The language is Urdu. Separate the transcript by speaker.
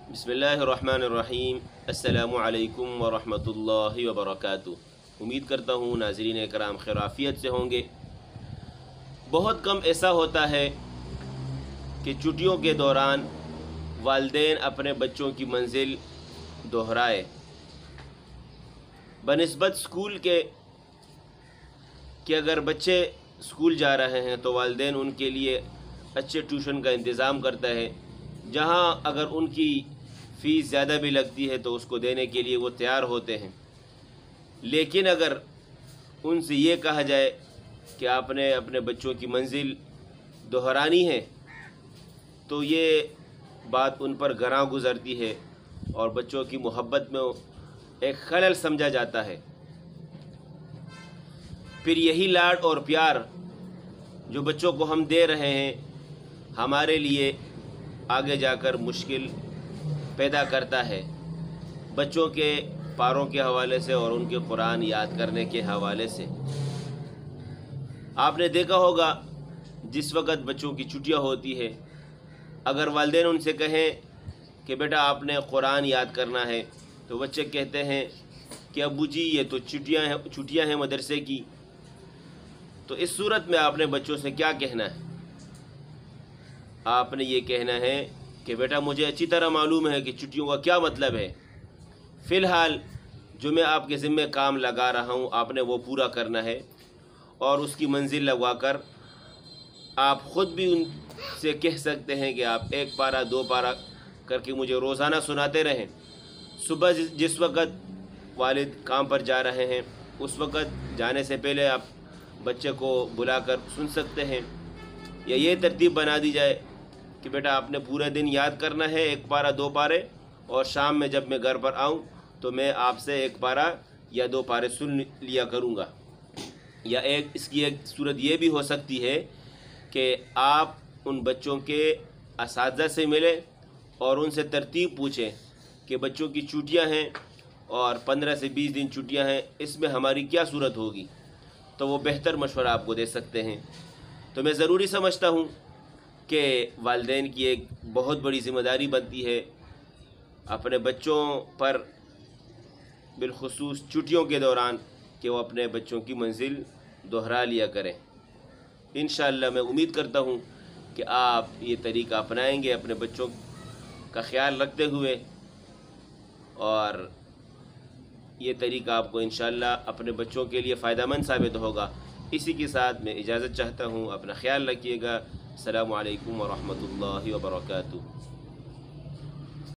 Speaker 1: بسم اللہ الرحمن الرحیم۔ السلام علیکم ورحمۃ اللہ وبرکاتہ۔ امید کرتا ہوں ناظرین کرام خیر عافیت سے ہوں گے۔ بہت کم ایسا ہوتا ہے کہ چھٹیوں کے دوران والدین اپنے بچوں کی منزل دہرائے، بنسبت اسکول کے کہ اگر بچے اسکول جا رہے ہیں تو والدین ان کے لیے اچھے ٹیوشن کا انتظام کرتا ہے، جہاں اگر ان کی فیس زیادہ بھی لگتی ہے تو اس کو دینے کے لیے وہ تیار ہوتے ہیں۔ لیکن اگر ان سے یہ کہا جائے کہ آپ نے اپنے بچوں کی منزل دہرانی ہے تو یہ بات ان پر گراں گزرتی ہے اور بچوں کی محبت میں ایک خلل سمجھا جاتا ہے۔ پھر یہی لاڈ اور پیار جو بچوں کو ہم دے رہے ہیں ہمارے لیے آگے جا کر مشکل پیدا کرتا ہے، بچوں کے پاروں کے حوالے سے اور ان کے قرآن یاد کرنے کے حوالے سے۔ آپ نے دیکھا ہوگا جس وقت بچوں کی چھٹیاں ہوتی ہے، اگر والدین ان سے کہیں کہ بیٹا آپ نے قرآن یاد کرنا ہے تو بچے کہتے ہیں کہ ابو جی یہ تو چھٹیاں ہیں مدرسے کی۔ تو اس صورت میں آپ نے بچوں سے کیا کہنا ہے؟ آپ نے یہ کہنا ہے کہ بیٹا مجھے اچھی طرح معلوم ہے کہ چھٹیوں کا کیا مطلب ہے، فی الحال جو میں آپ کے ذمہ کام لگا رہا ہوں آپ نے وہ پورا کرنا ہے، اور اس کی منزل لگوا کر آپ خود بھی ان سے کہہ سکتے ہیں کہ آپ 1 پارہ 2 پارہ کر کے مجھے روزانہ سناتے رہیں۔ صبح جس وقت والد کام پر جا رہے ہیں اس وقت جانے سے پہلے آپ بچے کو بلا کر سن سکتے ہیں، یا یہ ترتیب بنا دی جائے کہ بیٹا آپ نے پورے دن یاد کرنا ہے 1 پارہ 2 پارے، اور شام میں جب میں گھر پر آؤں تو میں آپ سے 1 پارہ یا 2 پارے سن لیا کروں گا۔ یا اس کی ایک صورت یہ بھی ہو سکتی ہے کہ آپ ان بچوں کے اساتذہ سے ملیں اور ان سے ترتیب پوچھیں کہ بچوں کی چھٹیاں ہیں اور 15 سے 20 دن چھٹیاں ہیں، اس میں ہماری کیا صورت ہوگی، تو وہ بہتر مشورہ آپ کو دے سکتے ہیں۔ تو میں ضروری سمجھتا ہوں کہ والدین کی ایک بہت بڑی ذمہ داری بنتی ہے اپنے بچوں پر، بالخصوص چھٹیوں کے دوران، کہ وہ اپنے بچوں کی منزل دہرا لیا کریں۔ انشاءاللہ میں امید کرتا ہوں کہ آپ یہ طریقہ اپنائیں گے اپنے بچوں کا خیال رکھتے ہوئے، اور یہ طریقہ آپ کو انشاءاللہ اپنے بچوں کے لیے فائدہ مند ثابت ہوگا۔ اسی کے ساتھ میں اجازت چاہتا ہوں، اپنا خیال رکھیے گا۔ السلام علیکم ورحمۃ اللہ وبرکاتہ۔